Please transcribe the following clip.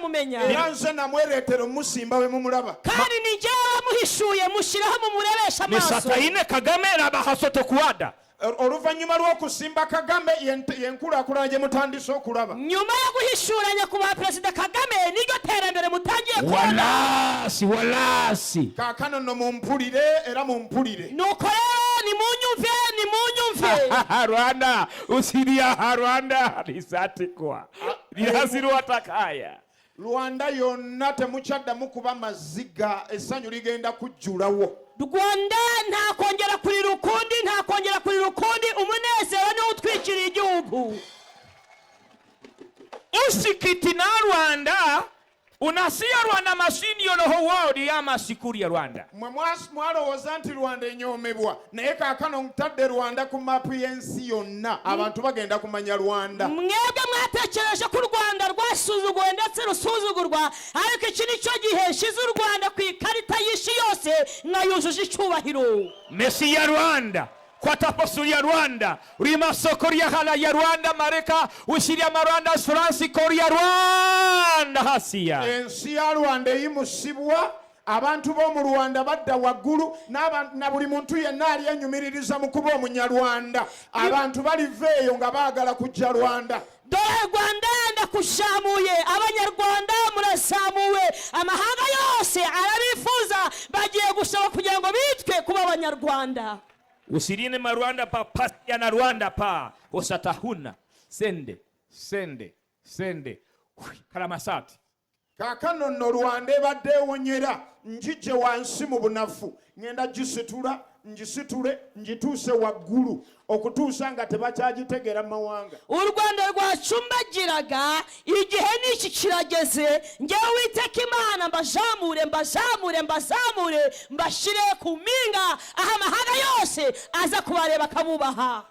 muzamumenya iranze namweretera umusimba we mumulaba kandi ni njyewe muhishuye mushiraho mumurebesha amaso ni Satayine Kagame n'abahasoto kuwada oluvanyuma lw'okusimba Kagame yenkulakulanye mutandise okulaba nyuma yo guhishuranya ku ba Perezida Kagame niryo terambere mutangiye kubona walasi kaakano no mumpulire era mumpulire nuko rero nimunyumve Rwanda usiria Rwanda risatikwa lihazirwa takaya Rwanda yonna temukyaddamu kuba maziga essanyu ligenda kujjulawo Rwanda ntakongera kurira ukundi umunezero ni utwikiriye igihugu usikiti na Rwanda unasiya Rwanda mashini yonoho wodi ama sikuri ya Rwanda mwe mwalowooza nti Rwanda enyomebwa naye kaakano ntadde Rwanda ku mapu y'ensi yonna abantu bagenda kumanya Rwanda mwebwe mwatekereje ko u Rwanda rwasuzuguwe ndetse rusuzugurwa ariko iki nicyo gihe nshize u Rwanda ku ikarita y'isi yose nkayujuje icyubahiro Messi ya Rwanda kwa taposu ya Rwanda rima soko ya hala ya Rwanda mareka ushiria Rwanda France Korea Rwanda hasia ensi ya Rwanda eyimusibwa abantu b'omu Rwanda badda waggulu na buli muntu yenna ali enyumiririza mu kuba omunyarwanda abantu baliveeyo nga baagala kujja Rwanda dore Rwanda ndakushamuye abanyarwanda murasamuwe amahanga yose arabifuza bagiye gusaba kugira ngo bitwe kuba abanyarwanda usirine Rwanda pa pasia na Rwanda pa osatahuna sende kalamasati kaakano nno Rwanda ebadde ewonyera njije wansi mu bunafu ngenda gisitula ngisitule ngituuse waggulu okutuusa nga tebakyagitegeera mawanga u Rwanda rwacumbagiraga igihe n'iki kirageze njyewe Uwiteka Imana mbazamure mbashire ku mpinga aho amahanga yose aza kubareba akabubaha